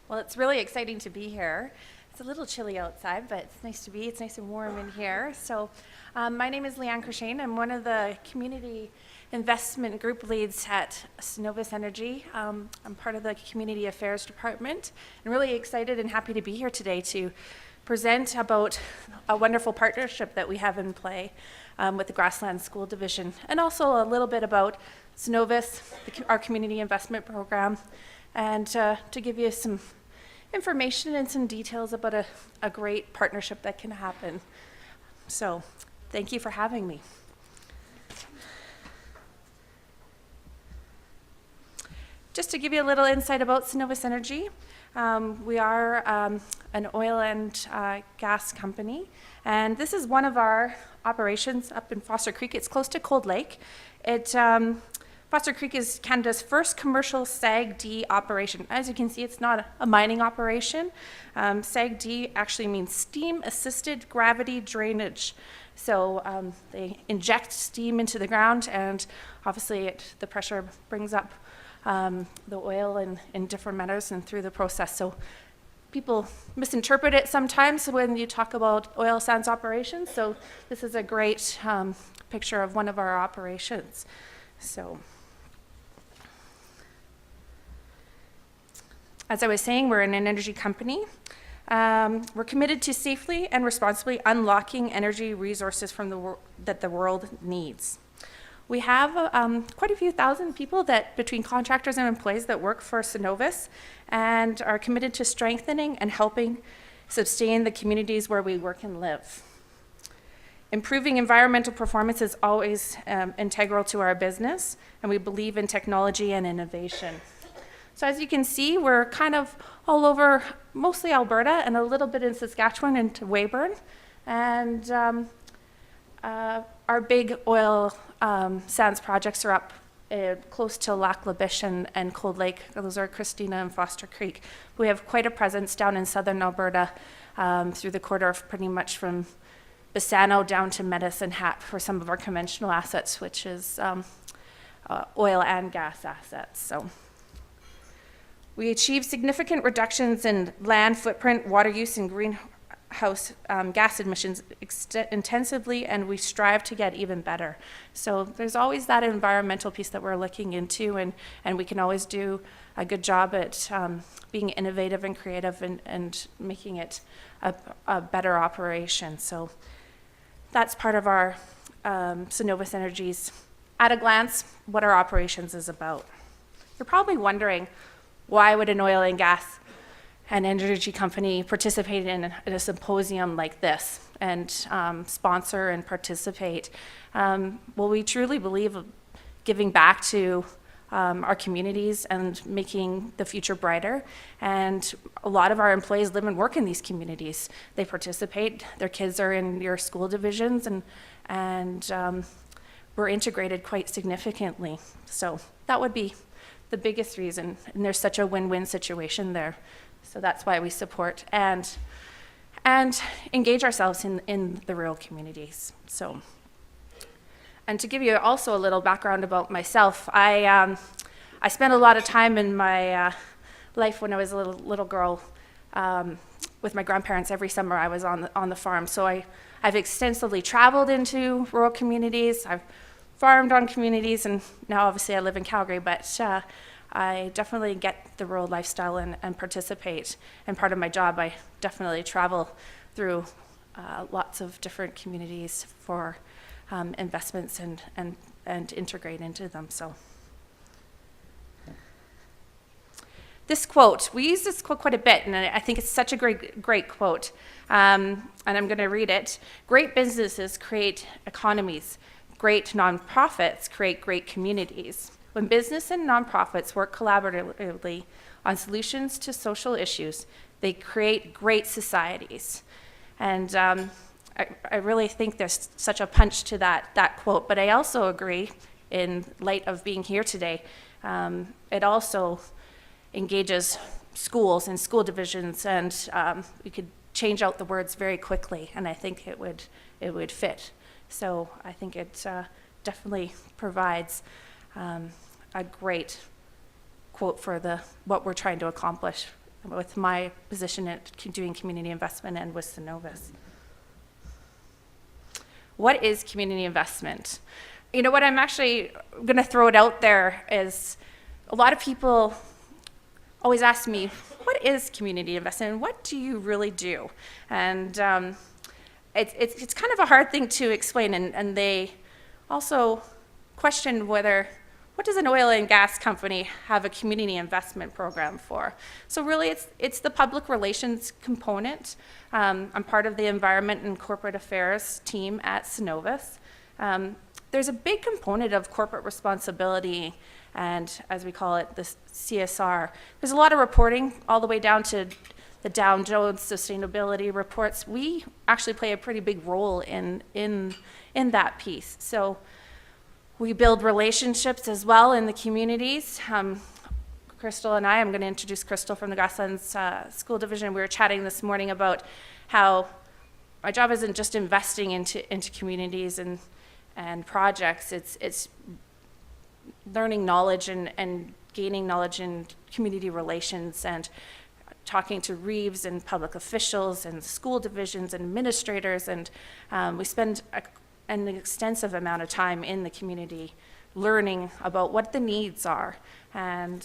Well, it's really exciting to be here. It's a little chilly outside, but it's nice to be. It's nice and warm in here. My name is Leanne Crochane. I'm one of the community investment group leads at Synovus Energy. I'm part of the community affairs department, and really excited and happy to be here today to present about a wonderful partnership that we have in play with the Grassland School Division, and also a little bit about Synovus, our community investment program, and to give you some information and some details about a great partnership that can happen. So thank you for having me. Just to give you a little insight about Synovus Energy, we are an oil and gas company, and this is one of our operations up in Foster Creek. It's close to Cold Lake. Foster Creek is Canada's first commercial SAGD operation. As you can see, it's not a mining operation. SAGD actually means steam-assisted gravity drainage. So they inject steam into the ground, and obviously the pressure brings up the oil in different manners and through the process. So people misinterpret it sometimes when you talk about oil sands operations. So this is a great picture of one of our operations. So, as I was saying, we're an energy company. We're committed to safely and responsibly unlocking energy resources from that the world needs. We have quite a few thousand people between contractors and employees that work for Synovus and are committed to strengthening and helping sustain the communities where we work and live. Improving environmental performance is always integral to our business, and we believe in technology and innovation. So as you can see, we're kind of all over, mostly Alberta and a little bit in Saskatchewan and Weyburn. And our big oil sands projects are up close to Lac La Biche and Cold Lake. Those are Christina and Foster Creek. We have quite a presence down in southern Alberta through the corridor, pretty much from Bassano down to Medicine Hat for some of our conventional assets, which is oil and gas assets. So we achieve significant reductions in land footprint, water use, and greenhouse gas emissions intensively, and we strive to get even better. So there's always that environmental piece that we're looking into, and we can always do a good job at being innovative and creative and making it a better operation. So that's part of our Synovus Energy's, at a glance, what our operations is about. You're probably wondering, why would an oil and gas and energy company participate in a symposium like this and sponsor and participate? Well, we truly believe giving back to our communities and making the future brighter. And a lot of our employees live and work in these communities. They participate, their kids are in your school divisions, and we're integrated quite significantly. So that would be the biggest reason, and there's such a win-win situation there. So that's why we support and engage ourselves in the rural communities. So, and to give you also a little background about myself, I spent a lot of time in my life when I was a little girl with my grandparents. Every summer I was on the farm. So I've extensively traveled into rural communities. I've farmed on communities, and now obviously I live in Calgary, but I definitely get the rural lifestyle and participate. And part of my job, I definitely travel through lots of different communities for investments and integrate into them. So this quote, we use this quote quite a bit, and I think it's such a great quote. And I'm going to read it. Great businesses create economies. Great nonprofits create great communities. When business and nonprofits work collaboratively on solutions to social issues, they create great societies. And I really think there's such a punch to that quote, but I also agree, in light of being here today, it also engages schools and school divisions, and we could change out the words very quickly, and I think it would fit. So I think it definitely provides a great quote for what we're trying to accomplish with my position at doing community investment and with Synovus. What is community investment? You know what, I'm actually going to throw it out there is a lot of people always ask me, what is community investment and what do you really do? And it's kind of a hard thing to explain, and they also question what does an oil and gas company have a community investment program for? So really it's the public relations component. I'm part of the environment and corporate affairs team at Synovus. There's a big component of corporate responsibility and, as we call it, the CSR. There's a lot of reporting all the way down to the Dow Jones sustainability reports. We actually play a pretty big role in that piece. So we build relationships as well in the communities. Crystal and I'm going to introduce Crystal from the Grasslands School Division. We were chatting this morning about how my job isn't just investing into communities and projects. It's learning knowledge and gaining knowledge in community relations and talking to reeves and public officials and school divisions and administrators. And we spend an extensive amount of time in the community learning about what the needs are. And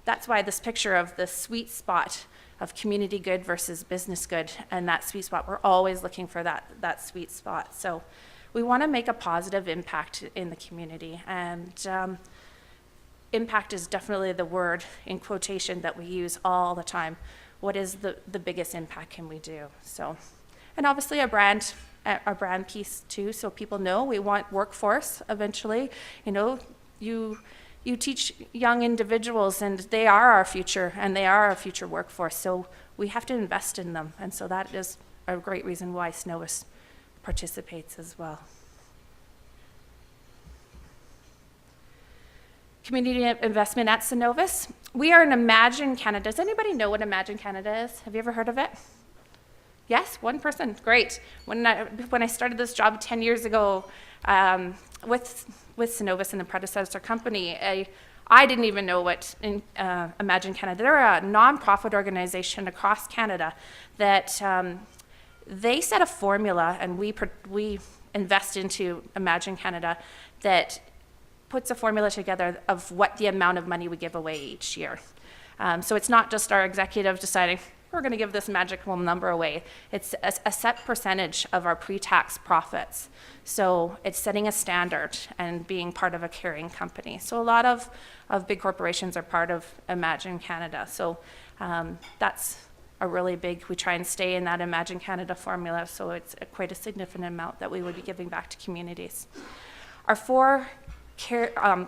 that's why this picture of the sweet spot of community good versus business good, and that sweet spot, we're always looking for that sweet spot. So we want to make a positive impact in the community, and impact is definitely the word in quotation that we use all the time. What is the biggest impact can we do? So, and obviously a brand piece too, so people know we want workforce eventually. You know, you teach young individuals and they are our future, and they are our future workforce, so we have to invest in them, and so that is a great reason why Synovus participates as well. Community investment at Synovus. We are in Imagine Canada. Does anybody know what Imagine Canada is? Have you ever heard of it? Yes, one person, great. When I started this job 10 years ago with Synovus and the predecessor company, I didn't even know what Imagine Canada. They're a nonprofit organization across Canada that they set a formula, and we invest into Imagine Canada that puts a formula together of what the amount of money we give away each year. So it's not just our executive deciding, we're going to give this magical number away. It's a set percentage of our pre-tax profits. So it's setting a standard and being part of a caring company. So a lot of big corporations are part of Imagine Canada. So that's a really big, we try and stay in that Imagine Canada formula, so it's quite a significant amount that we would be giving back to communities. Our four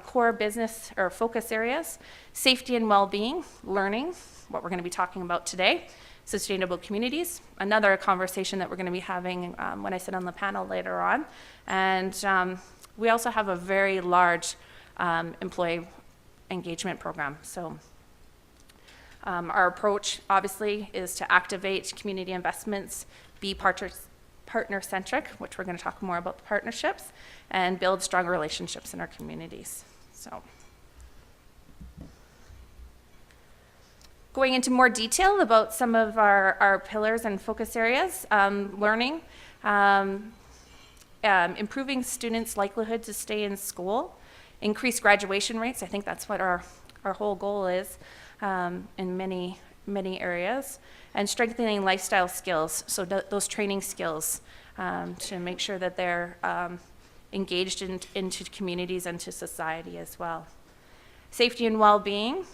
core business or focus areas: safety and well-being, learning, what we're going to be talking about today, sustainable communities, another conversation that we're going to be having when I sit on the panel later on, and we also have a very large employee engagement program. So our approach obviously is to activate community investments, be partner-centric, which we're going to talk more about the partnerships, and build strong relationships in our communities. So, going into more detail about some of our pillars and focus areas, learning, improving students' likelihood to stay in school, increase graduation rates. I think that's what our whole goal is in many areas, and strengthening lifestyle skills, so those training skills to make sure that they're engaged into communities and to society as well. Safety and well-being,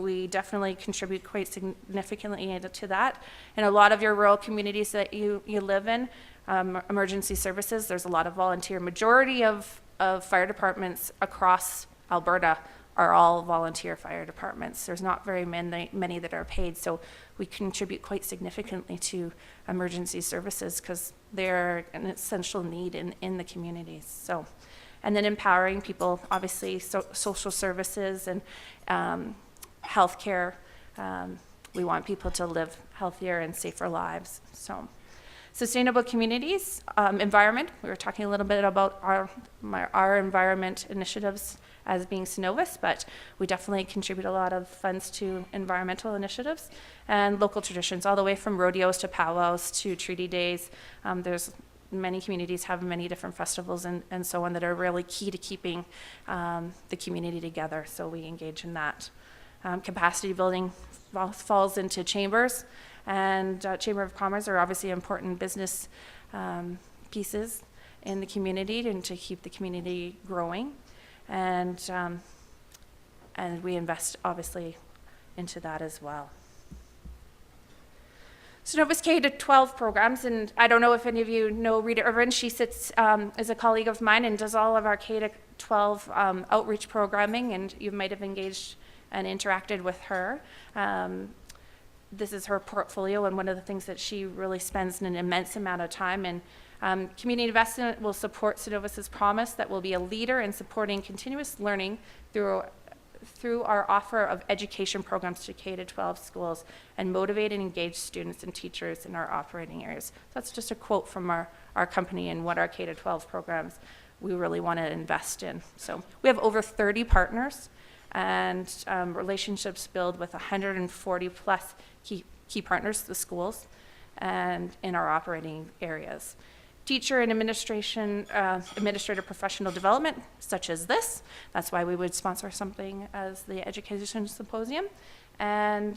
we definitely contribute quite significantly to that. In a lot of your rural communities that you live in, emergency services, there's a lot of volunteer. Majority of fire departments across Alberta are all volunteer fire departments. There's not very many that are paid, so we contribute quite significantly to emergency services because they're an essential need in the communities. So, and then empowering people, obviously, social services and healthcare. We want people to live healthier and safer lives. So, sustainable communities, environment. We were talking a little bit about our environment initiatives as being Synovus, but we definitely contribute a lot of funds to environmental initiatives and local traditions, all the way from rodeos to powwows to treaty days. There's many communities have many different festivals and so on that are really key to keeping the community together, so we engage in that. Capacity building falls into chambers, and Chamber of Commerce are obviously important business pieces in the community and to keep the community growing, and we invest obviously into that as well. Synovus K-12 programs, and I don't know if any of you know Rita Irvin. She sits as a colleague of mine and does all of our K-12 outreach programming, and you might have engaged and interacted with her. This is her portfolio, and one of the things that she really spends an immense amount of time in. Community investment will support Synovus's promise that we'll be a leader in supporting continuous learning through our offer of education programs to K-12 schools and motivate and engage students and teachers in our operating areas. So that's just a quote from our company and what our K-12 programs we really want to invest in. So we have over 30 partners, and relationships build with 140 plus key partners, the schools, and in our operating areas. Teacher and administrator professional development, such as this. That's why we would sponsor something as the Education Symposium. And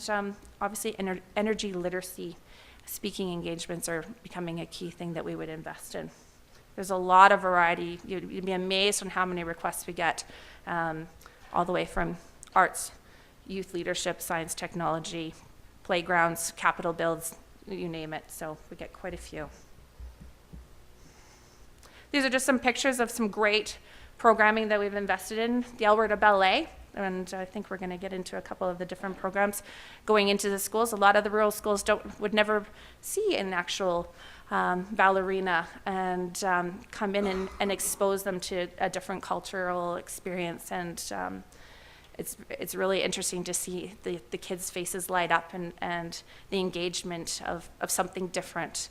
obviously energy literacy, speaking engagements are becoming a key thing that we would invest in. There's a lot of variety. You'd be amazed on how many requests we get, all the way from arts, youth leadership, science, technology, playgrounds, capital builds, you name it. So we get quite a few. These are just some pictures of some great programming that we've invested in. The Alberta Ballet, and I think we're going to get into a couple of the different programs going into the schools. A lot of the rural schools would never see an actual ballerina and come in and expose them to a different cultural experience, and it's really interesting to see the kids' faces light up and the engagement of something different.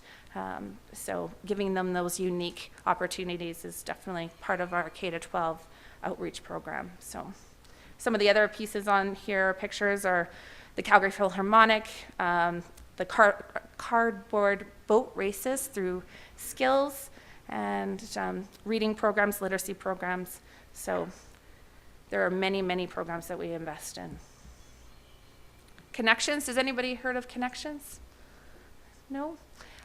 So giving them those unique opportunities is definitely part of our K-12 outreach program. So some of the other pieces on here, pictures, are the Calgary Philharmonic, the cardboard boat races through skills, and reading programs, literacy programs. So there are many, many programs that we invest in. Connections, has anybody heard of Connections? No?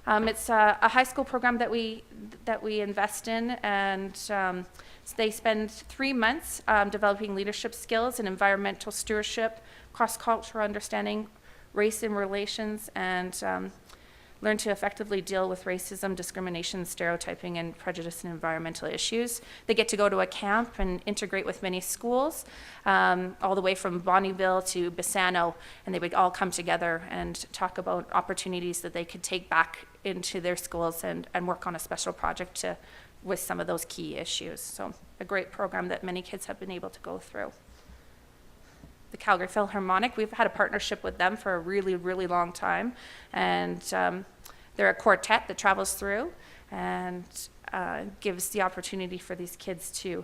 It's a high school program that we invest in, and so they spend 3 months developing leadership skills and environmental stewardship, cross-cultural understanding, race and relations, and learn to effectively deal with racism, discrimination, stereotyping, and prejudice and environmental issues. They get to go to a camp and integrate with many schools, all the way from Bonnyville to Bassano, and they would all come together and talk about opportunities that they could take back into their schools and work on a special project with some of those key issues. So a great program that many kids have been able to go through. The Calgary Philharmonic, we've had a partnership with them for a really, really long time, and they're a quartet that travels through and gives the opportunity for these kids to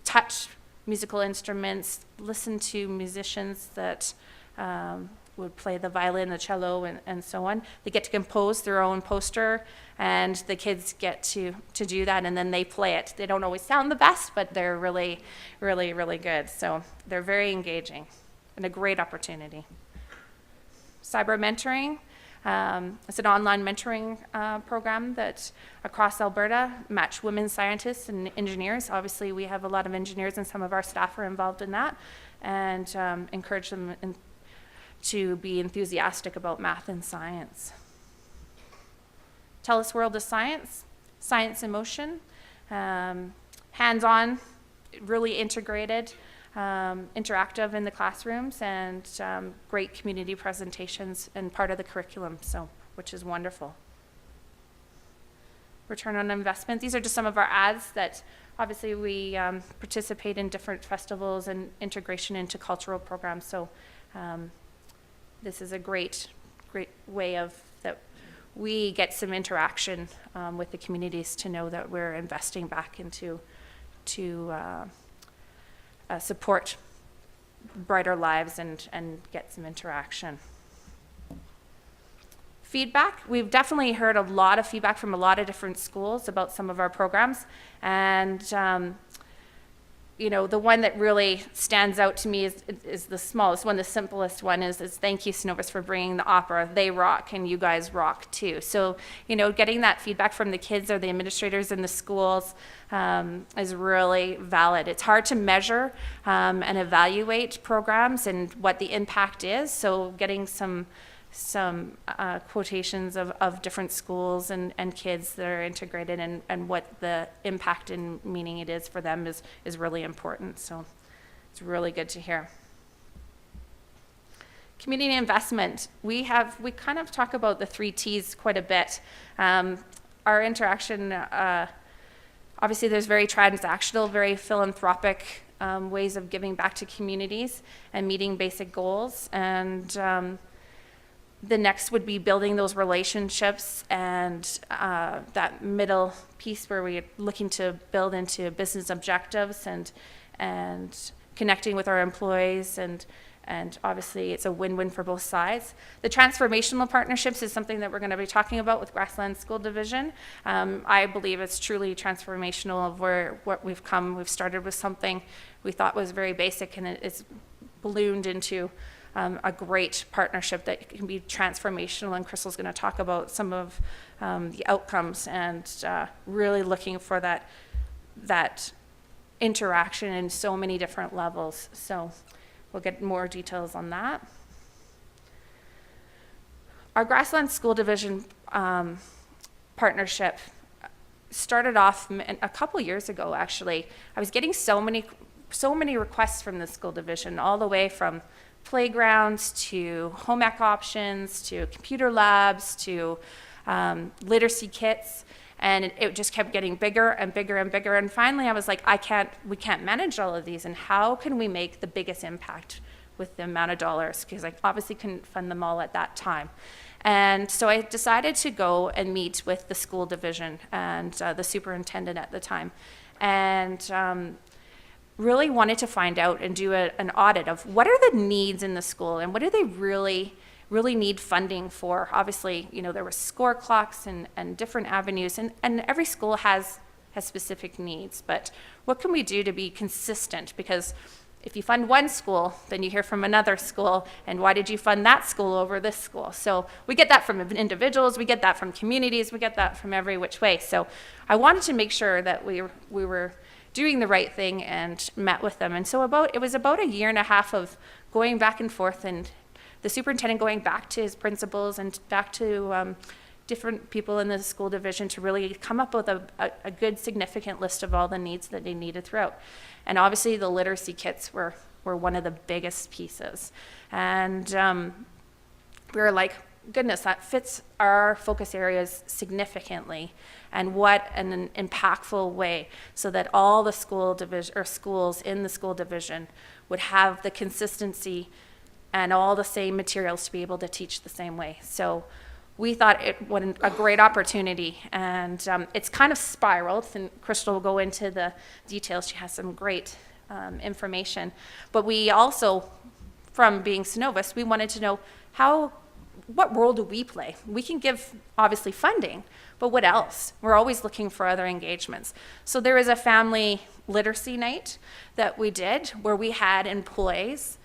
touch musical instruments, listen to musicians that would play the violin, the cello, and so on. They get to compose their own poster, and the kids get to do that, and then they play it. They don't always sound the best, but they're really, really, really good. So they're very engaging and a great opportunity. Cyber mentoring. It's an online mentoring program that across Alberta match women scientists and engineers. Obviously, we have a lot of engineers, and some of our staff are involved in that, and encourage them to be enthusiastic about math and science. Tell Us World of Science, Science in Motion, hands-on, really integrated, interactive in the classrooms, and great community presentations and part of the curriculum, so which is wonderful. Return on investment. These are just some of our ads that obviously we participate in different festivals and integration into cultural programs, so this is a great way of that we get some interaction with the communities to know that we're investing back into support brighter lives and get some interaction. Feedback, we've definitely heard a lot of feedback from a lot of different schools about some of our programs, and the one that really stands out to me is the smallest one. The simplest one is thank you, Synovus, for bringing the opera. They rock, and you guys rock too. So, getting that feedback from the kids or the administrators in the schools is really valid. It's hard to measure and evaluate programs and what the impact is. So getting some quotations of different schools and kids that are integrated and what the impact and meaning it is for them is really important. So it's really good to hear. Community investment. We kind of talk about the 3 T's quite a bit. Our interaction, obviously there's very transactional, very philanthropic ways of giving back to communities and meeting basic goals. And the next would be building those relationships and that middle piece where we're looking to build into business objectives and connecting with our employees and obviously it's a win-win for both sides. The transformational partnerships is something that we're going to be talking about with Grassland School Division. I believe it's truly transformational of what we've come. We've started with something we thought was very basic and it's ballooned into a great partnership that can be transformational, and Crystal's going to talk about some of the outcomes and really looking for that interaction in so many different levels. So we'll get more details on that. Our Grassland School Division partnership started off a couple years ago, actually. I was getting so many requests from the school division, all the way from playgrounds to home ec options to computer labs to literacy kits, and it just kept getting bigger and bigger and bigger. And finally I was like, we can't manage all of these, and how can we make the biggest impact with the amount of dollars, because I obviously couldn't fund them all at that time. And so I decided to go and meet with the school division and the superintendent at the time, and really wanted to find out and do an audit of what are the needs in the school and what do they really need funding for. Obviously, there were score clocks and different avenues, and every school has specific needs, but what can we do to be consistent? Because if you fund one school, then you hear from another school, and why did you fund that school over this school? So we get that from individuals, we get that from communities, we get that from every which way. So I wanted to make sure that we were doing the right thing and met with them. And so it was about a year and a half of going back and forth, and the superintendent going back to his principals and back to different people in the school division to really come up with a good significant list of all the needs that they needed throughout. And obviously the literacy kits were one of the biggest pieces. And we were like, goodness, that fits our focus areas significantly, and what an impactful way, so that all the school division or schools in the school division would have the consistency and all the same materials to be able to teach the same way. So we thought it was a great opportunity, and it's kind of spiraled, and Crystal will go into the details. She has some great information. But we also, from being Synovus, we wanted to know what role do we play? We can give, obviously, funding, but what else? We're always looking for other engagements. So there was a family literacy night that we did where we had employees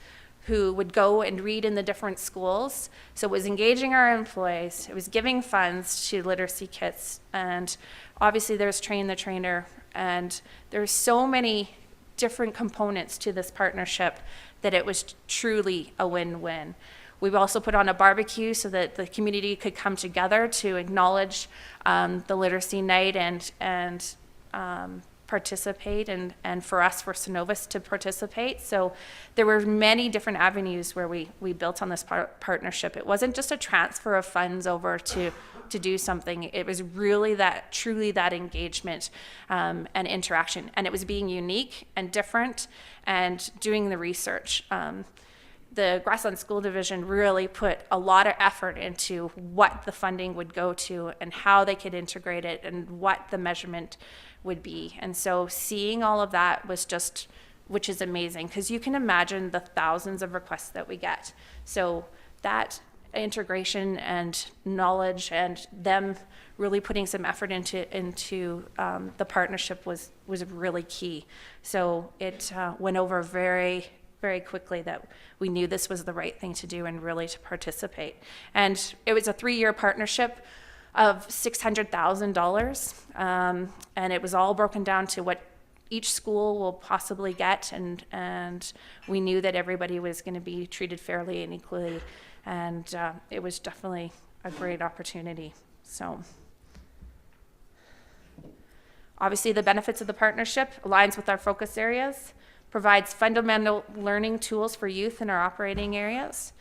who would go and read in the different schools. So it was engaging our employees, it was giving funds to literacy kits, and obviously there's train the trainer, and there's so many different components to this partnership that it was truly a win-win. We've also put on a barbecue so that the community could come together to acknowledge the literacy night and participate, and for us, for Synovus to participate. So there were many different avenues where we built on this partnership. It wasn't just a transfer of funds over to do something. It was really truly that engagement and interaction, and it was being unique and different and doing the research. The Grassland School Division really put a lot of effort into what the funding would go to and how they could integrate it and what the measurement would be. And so seeing all of that was just which is amazing because you can imagine the thousands of requests that we get. So that integration and knowledge and them really putting some effort into the partnership was really key. So it went over very, very quickly that we knew this was the right thing to do and really to participate. And it was a 3-year partnership of $600,000, and it was all broken down to what each school will possibly get, and we knew that everybody was going to be treated fairly and equally, and it was definitely a great opportunity. So obviously the benefits of the partnership aligns with our focus areas, provides fundamental learning tools for youth in our operating areas.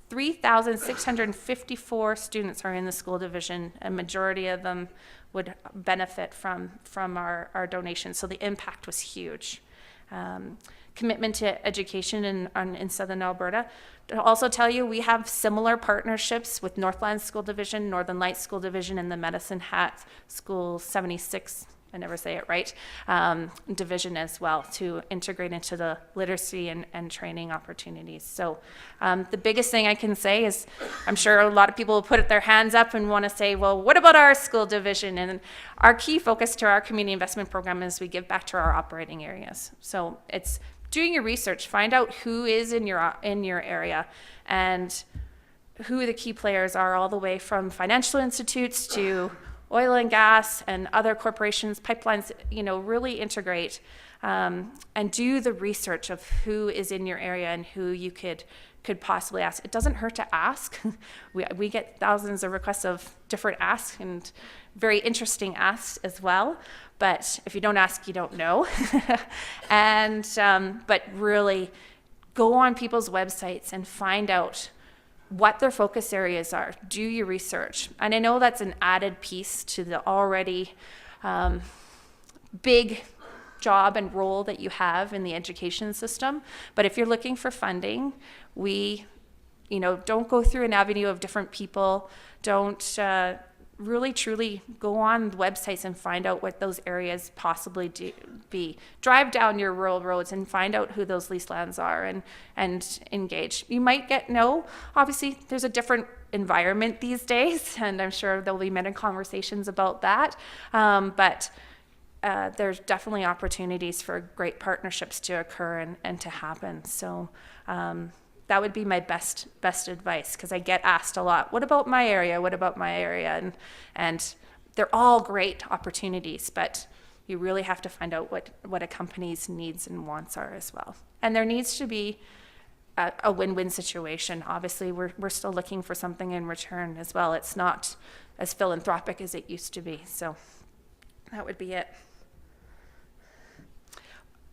3,654 students are in the school division, and majority of them would benefit from our donation. So the impact was huge. Commitment to education in Southern Alberta. To also tell you, we have similar partnerships with Northland School Division, Northern Lights School Division, and the Medicine Hat School 76, I never say it right, division as well, to integrate into the literacy and training opportunities. So the biggest thing I can say is, I'm sure a lot of people will put their hands up and want to say, well, what about our school division? And our key focus to our community investment program is we give back to our operating areas. So it's doing your research, find out who is in your area and who the key players are, all the way from financial institutes to oil and gas and other corporations, pipelines, really integrate and do the research of who is in your area and who you could possibly ask. It doesn't hurt to ask. We get thousands of requests of different asks and very interesting asks as well. But if you don't ask, you don't know. And but really go on people's websites and find out what their focus areas are. Do your research. And I know that's an added piece to the already big job and role that you have in the education system. But if you're looking for funding, don't go through an avenue of different people. Don't really truly go on websites and find out what those areas possibly be. Drive down your rural roads and find out who those leased lands are and engage. You might get no. Obviously, there's a different environment these days, and I'm sure there'll be many conversations about that. But there's definitely opportunities for great partnerships to occur and to happen. So that would be my best advice, because I get asked a lot, what about my area? What about my area? And they're all great opportunities, but you really have to find out what a company's needs and wants are as well. And there needs to be a win-win situation. Obviously, we're still looking for something in return as well. It's not as philanthropic as it used to be. So that would be it.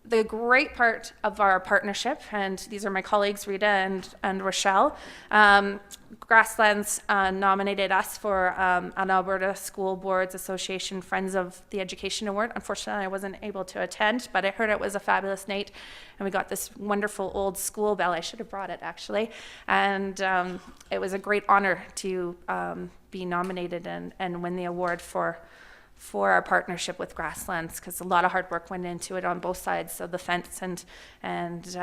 The great part of our partnership, and these are my colleagues, Rita and Rochelle, Grasslands nominated us for an Alberta School Boards Association Friends of the Education Award. Unfortunately, I wasn't able to attend, but I heard it was a fabulous night, and we got this wonderful old school bell. I should have brought it, actually. And it was a great honor to be nominated and win the award for our partnership with Grasslands, because a lot of hard work went into it on both sides of the fence, and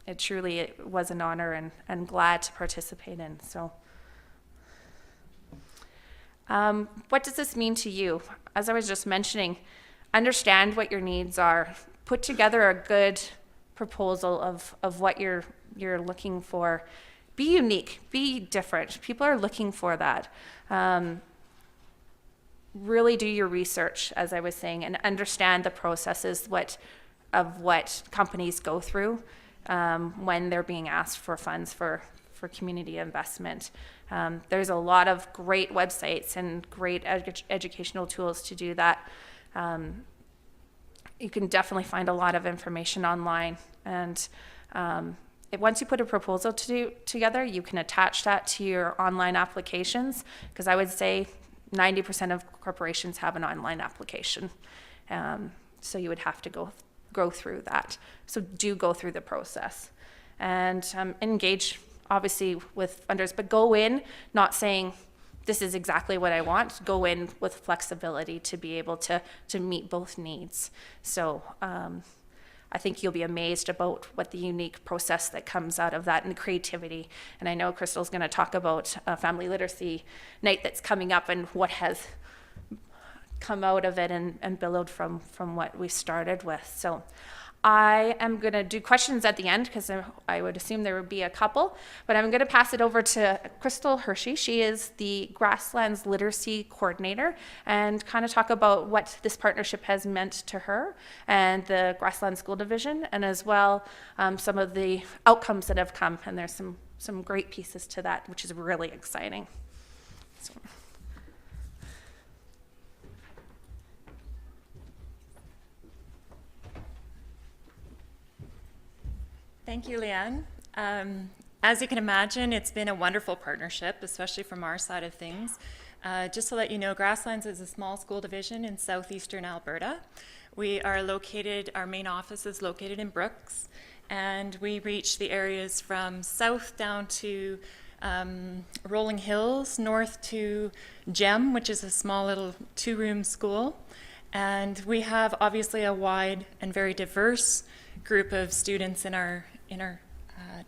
it truly was an honor and glad to participate in. So what does this mean to you? As I was just mentioning, understand what your needs are. Put together a good proposal of what you're looking for. Be unique, be different. People are looking for that. Really do your research, as I was saying, and understand the processes of what companies go through when they're being asked for funds for community investment. There's a lot of great websites and great educational tools to do that. You can definitely find a lot of information online, and once you put a proposal together, you can attach that to your online applications, because I would say 90% of corporations have an online application. So you would have to go through that. So do go through the process and engage, obviously, with funders, but go in not saying, this is exactly what I want. Go in with flexibility to be able to meet both needs. So I think you'll be amazed about what the unique process that comes out of that and the creativity. And I know Crystal's going to talk about a family literacy night that's coming up and what has come out of it and billowed from what we started with. So I am going to do questions at the end because I would assume there would be a couple, but I'm going to pass it over to Crystal Hershey. She is the Grasslands Literacy Coordinator, and kind of talk about what this partnership has meant to her and the Grasslands School Division, and as well some of the outcomes that have come. And there's some great pieces to that, which is really exciting. So. Thank you, Leanne. As you can imagine, it's been a wonderful partnership, especially from our side of things. Just to let you know, Grasslands is a small school division in southeastern Alberta. We are located, our main office is located in Brooks, and we reach the areas from south down to Rolling Hills, north to Gem, which is a small little 2-room school. And we have obviously a wide and very diverse group of students in our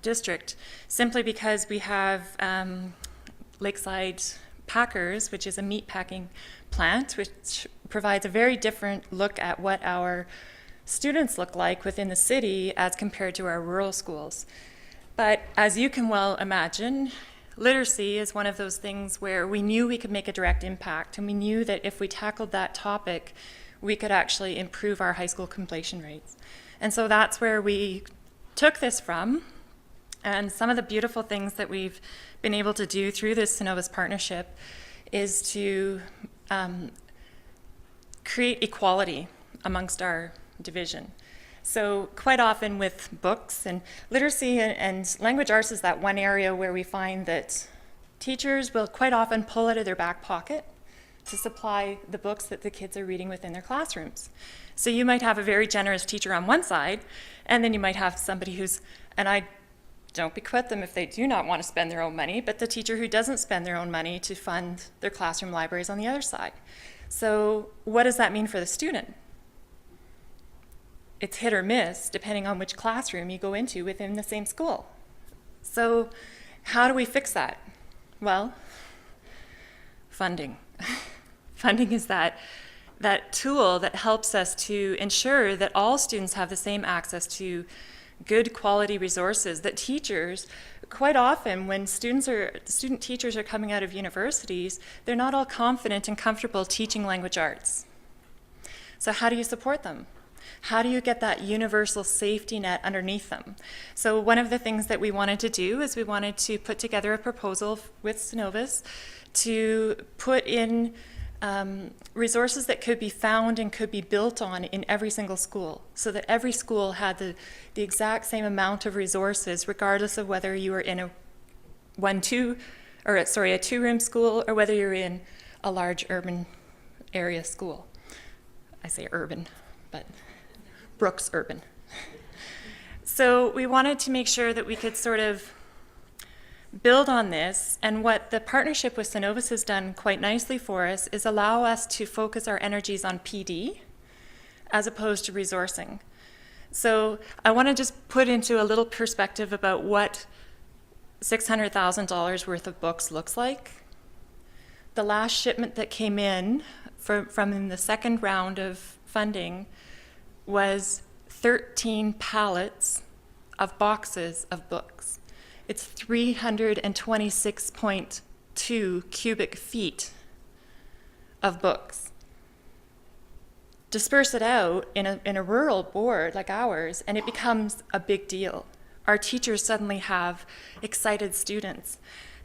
district, simply because we have Lakeside Packers, which is a meat packing plant, which provides a very different look at what our students look like within the city as compared to our rural schools. But as you can well imagine, literacy is one of those things where we knew we could make a direct impact, and we knew that if we tackled that topic, we could actually improve our high school completion rates. And so that's where we took this from. And some of the beautiful things that we've been able to do through this Synovus partnership is to create equality amongst our division. So quite often with books and literacy and language arts is that one area where we find that teachers will quite often pull out of their back pocket to supply the books that the kids are reading within their classrooms. So you might have a very generous teacher on one side, and then you might have somebody who's, and I don't bequeath them if they do not want to spend their own money, but the teacher who doesn't spend their own money to fund their classroom libraries on the other side. So what does that mean for the student? It's hit or miss depending on which classroom you go into within the same school. So how do we fix that? Well, funding. Funding is that tool that helps us to ensure that all students have the same access to good quality resources, that teachers, quite often when student teachers are coming out of universities, they're not all confident and comfortable teaching language arts. So how do you support them? How do you get that universal safety net underneath them? So one of the things that we wanted to do is we wanted to put together a proposal with Synovus to put in resources that could be found and could be built on in every single school, so that every school had the exact same amount of resources, regardless of whether you were in a 2-room school or whether you're in a large urban area school. I say urban, but Brooks urban. So we wanted to make sure that we could sort of build on this, and what the partnership with Synovus has done quite nicely for us is allow us to focus our energies on PD as opposed to resourcing. So I want to just put into a little perspective about what $600,000 worth of books looks like. The last shipment that came in from the second round of funding was 13 pallets of boxes of books. It's 326.2 cubic feet of books. Disperse it out in a rural board like ours, and it becomes a big deal. Our teachers suddenly have excited students.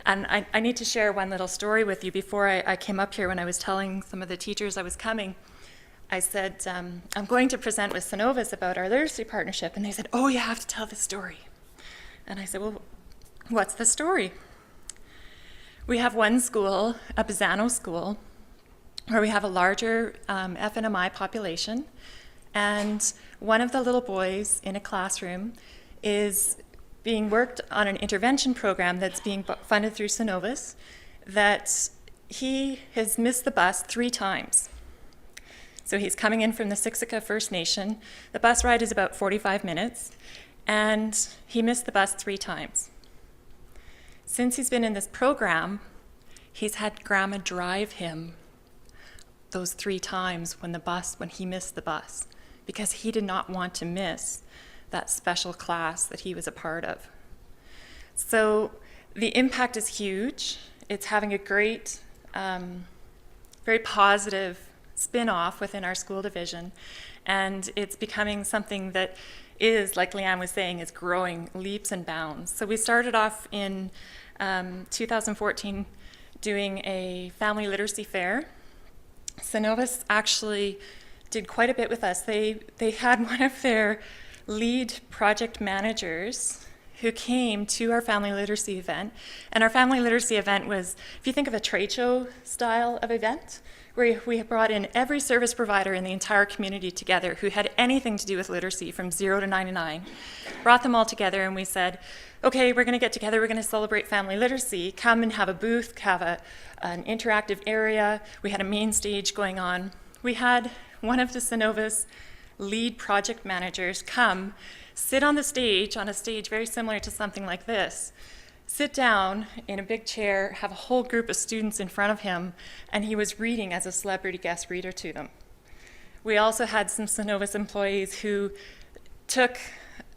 And I need to share one little story with you. Before I came up here, when I was telling some of the teachers I was coming, I said, I'm going to present with Synovus about our literacy partnership. And they said, oh, you have to tell the story. And I said, well, what's the story? We have one school, a Pisano school, where we have a larger FNMI population. And one of the little boys in a classroom is being worked on an intervention program that's being funded through Synovus, that he has missed the bus 3 times. So he's coming in from the Siksika First Nation. The bus ride is about 45 minutes, and he missed the bus 3 times. Since he's been in this program, he's had Grandma drive him those 3 times when he missed the bus, because he did not want to miss that special class that he was a part of. So the impact is huge. It's having a great, very positive spin-off within our school division, and it's becoming something that is, like Leanne was saying, is growing leaps and bounds. So we started off in 2014 doing a family literacy fair. Synovus actually did quite a bit with us. They had one of their lead project managers who came to our family literacy event. And our family literacy event was, if you think of a trade show style of event, where we brought in every service provider in the entire community together who had anything to do with literacy from 0 to 99, brought them all together, and we said, okay, we're going to get together, we're going to celebrate family literacy, come and have a booth, have an interactive area. We had a main stage going on. We had one of the Synovus lead project managers come, sit on a stage very similar to something like this, sit down in a big chair, have a whole group of students in front of him, and he was reading as a celebrity guest reader to them. We also had some Synovus employees who took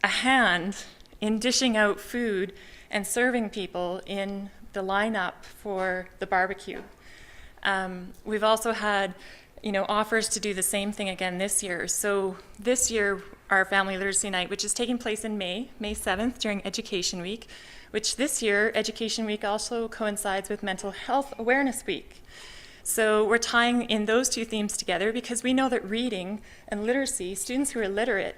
a hand in dishing out food and serving people in the lineup for the barbecue. We've also had offers to do the same thing again this year. So this year, our Family Literacy Night, which is taking place in May 7th during Education Week, which this year, Education Week also coincides with Mental Health Awareness Week. So we're tying in those 2 themes together because we know that reading and literacy, students who are literate,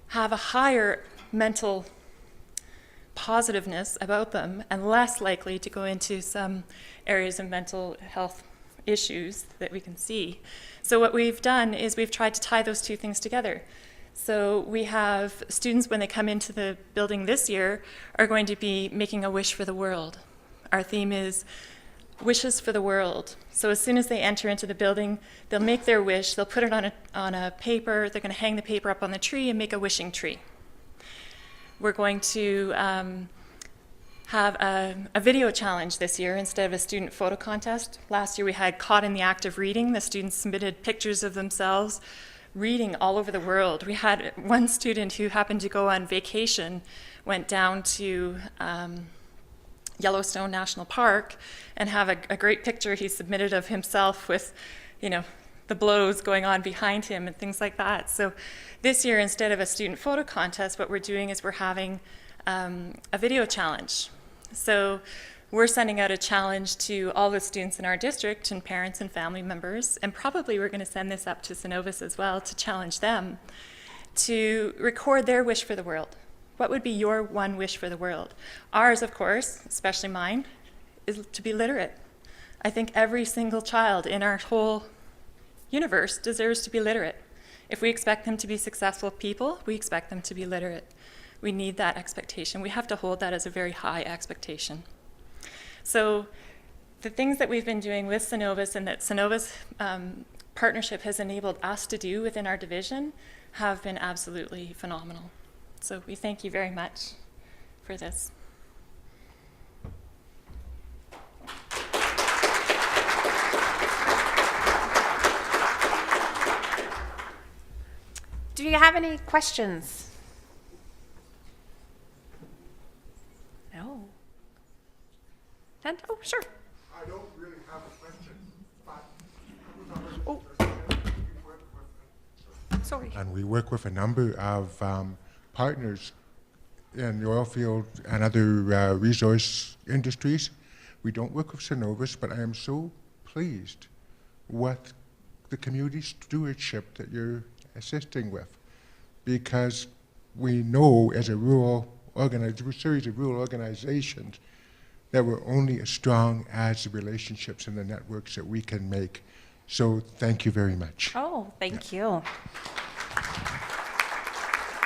have a higher mental positiveness about them and less likely to go into some areas of mental health issues that we can see. So what we've done is we've tried to tie those 2 things together. So we have students, when they come into the building this year, are going to be making a wish for the world. Our theme is wishes for the world. So as soon as they enter into the building, they'll make their wish, they'll put it on a paper, they're going to hang the paper up on the tree and make a wishing tree. We're going to have a video challenge this year instead of a student photo contest. Last year we had Caught in the Act of Reading. The students submitted pictures of themselves reading all over the world. We had one student who happened to go on vacation, went down to Yellowstone National Park and have a great picture he submitted of himself with, the blows going on behind him and things like that. So this year, instead of a student photo contest, what we're doing is we're having a video challenge. So we're sending out a challenge to all the students in our district and parents and family members, and probably we're going to send this up to Synovus as well to challenge them to record their wish for the world. What would be your one wish for the world? Ours, of course, especially mine, is to be literate. I think every single child in our whole universe deserves to be literate. If we expect them to be successful people, we expect them to be literate. We need that expectation. We have to hold that as a very high expectation. So the things that we've been doing with Synovus and that Synovus partnership has enabled us to do within our division have been absolutely phenomenal. So we thank you very much for this. Do you have any questions? No. And, oh, sure. I don't really have a question, but Oh. Sorry. and we work with a number of partners in the oil field and other resource industries. We don't work with Synovus, but I am so pleased with the community stewardship that you're assisting with, because we know as a series of rural organizations that we're only as strong as the relationships and the networks that we can make. So thank you very much. Oh, thank you.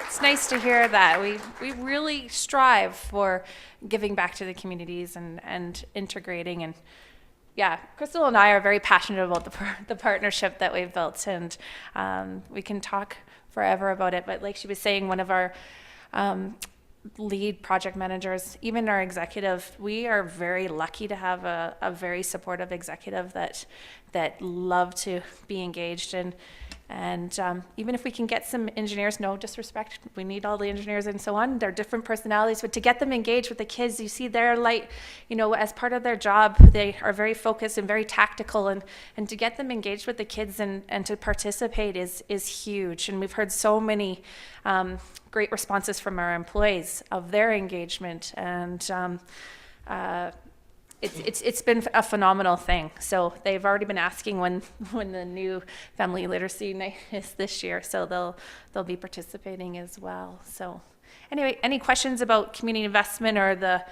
It's nice to hear that. We really strive for giving back to the communities and integrating and yeah, Crystal and I are very passionate about the partnership that we've built, and we can talk forever about it. But like she was saying, one of our lead project managers, even our executive, we are very lucky to have a very supportive executive that love to be engaged and even if we can get some engineers, no disrespect, we need all the engineers and so on, they're different personalities, but to get them engaged with the kids, you see they're like, as part of their job, they are very focused and very tactical, and to get them engaged with the kids and to participate is huge. And we've heard so many great responses from our employees of their engagement, and it's been a phenomenal thing. So they've already been asking when the new family literacy night is this year, so they'll be participating as well. So anyway, any questions about community investment or the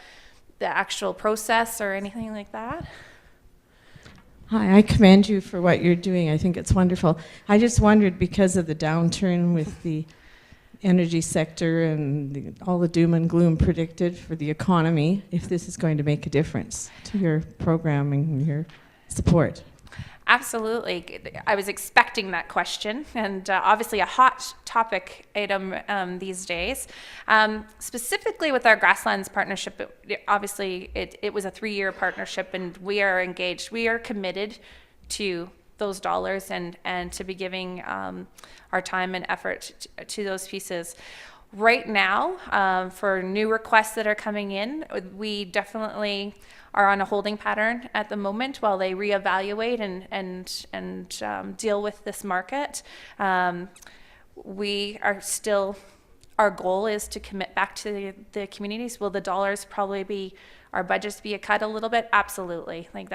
actual process or anything like that? Hi, I commend you for what you're doing. I think it's wonderful. I just wondered, because of the downturn with the energy sector and all the doom and gloom predicted for the economy, if this is going to make a difference to your programming and your support. Absolutely. I was expecting that question, and obviously a hot topic item these days. Specifically with our Grasslands partnership, obviously it was a 3-year partnership, and we are engaged. We are committed to those dollars and to be giving our time and effort to those pieces. Right now, for new requests that are coming in, we definitely are on a holding pattern at the moment while they reevaluate and deal with this market. We are still, our goal is to commit back to the communities. Will the dollars probably be, our budgets be cut a little bit? Absolutely. Like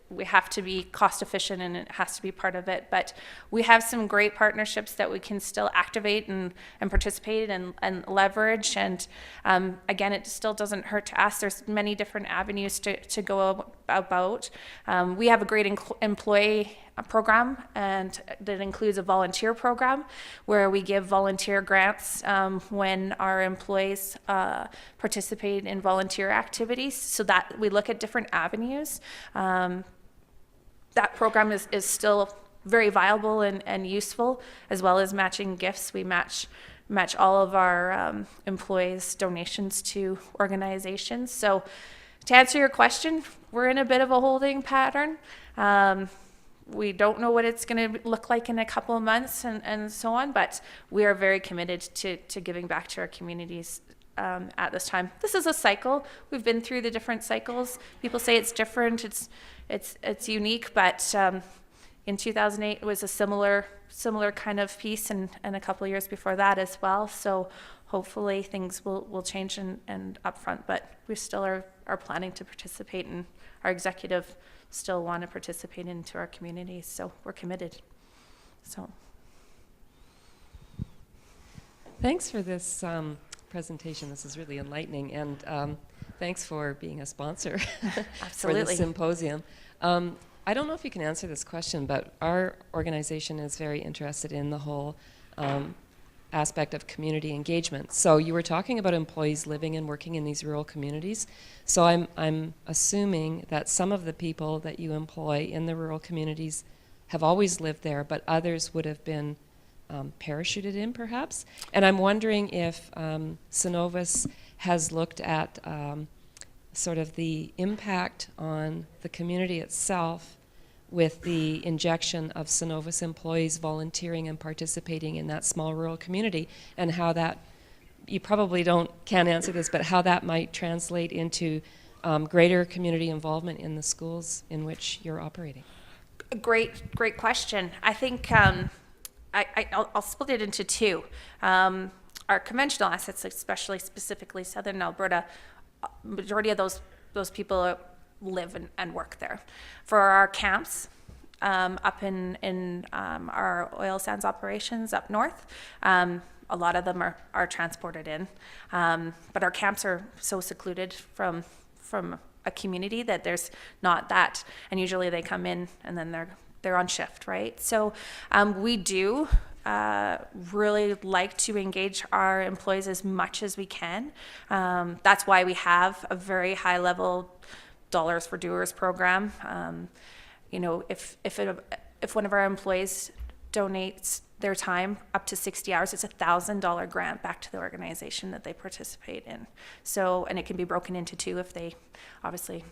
we have to be cost efficient, and it has to be part of it. But we have some great partnerships that we can still activate and participate and leverage. And again, it still doesn't hurt to ask. There's many different avenues to go about. We have a great employee program, and that includes a volunteer program where we give volunteer grants when our employees participate in volunteer activities, so that we look at different avenues. That program is still very viable and useful, as well as matching gifts. We match all of our employees' donations to organizations. So to answer your question, we're in a bit of a holding pattern. We don't know what it's going to look like in a couple of months and so on, but we are very committed to giving back to our communities at this time. This is a cycle. We've been through the different cycles. People say it's different, it's unique, but in 2008 it was a similar kind of piece, and a couple of years before that as well. So hopefully things will change and upfront, but we still are planning to participate, and our executive still want to participate into our communities, so we're committed. So thanks for this presentation. This is really enlightening, and thanks for being a sponsor for the symposium. I don't know if you can answer this question, but our organization is very interested in the whole aspect of community engagement. So you were talking about employees living and working in these rural communities. So I'm assuming that some of the people that you employ in the rural communities have always lived there, but others would have been parachuted in, perhaps. And I'm wondering if Synovus has looked at sort of the impact on the community itself with the injection of Synovus employees volunteering and participating in that small rural community, and how that, you probably can't answer this, but how that might translate into greater community involvement in the schools in which you're operating. Great question. I think I'll split it into two. Our conventional assets, especially specifically Southern Alberta, majority of those people live and work there. For our camps, up in our oil sands operations up north, a lot of them are transported in. But our camps are so secluded from a community that there's not that, and usually they come in and then they're on shift, right? So we do really like to engage our employees as much as we can. That's why we have a very high level Dollars for Doers program. You know, if one of our employees donates their time up to 60 hours, it's $1,000 grant back to the organization that they participate in. So, and it can be broken into two if they obviously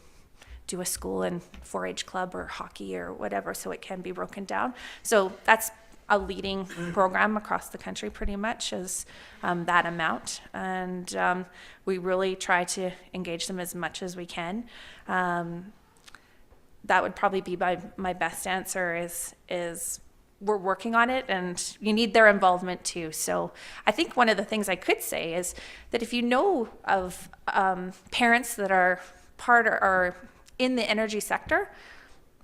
do a school and 4-H club or hockey or whatever, so it can be broken down. So that's a leading program across the country pretty much is that amount. And we really try to engage them as much as we can. That would probably be my best answer is we're working on it, and you need their involvement too. So I think one of the things I could say is that if you know of parents that are part or in the energy sector,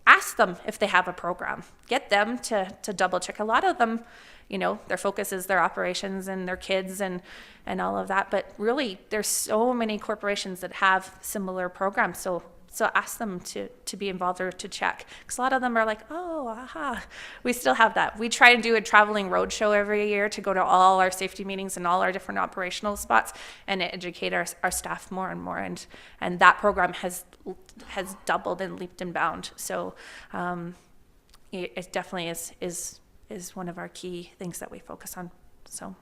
ask them if they have a program. Get them to double check. A lot of them, you know, their focus is their operations and their kids and all of that. But really, there's so many corporations that have similar programs. So ask them to be involved or to check. Because a lot of them are like, oh, aha, we still have that. We try to do a traveling roadshow every year to go to all our safety meetings and all our different operational spots and educate our staff more and more. And that program has doubled and leaped and bound. So it definitely is one of our key things that we focus on. So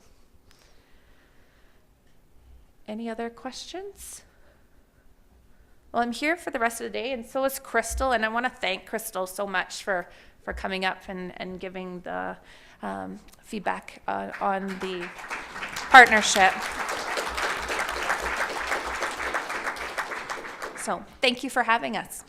any other questions? Well, I'm here for the rest of the day, and so is Crystal, and I want to thank Crystal so much for coming up and giving the feedback on the partnership. So thank you for having us.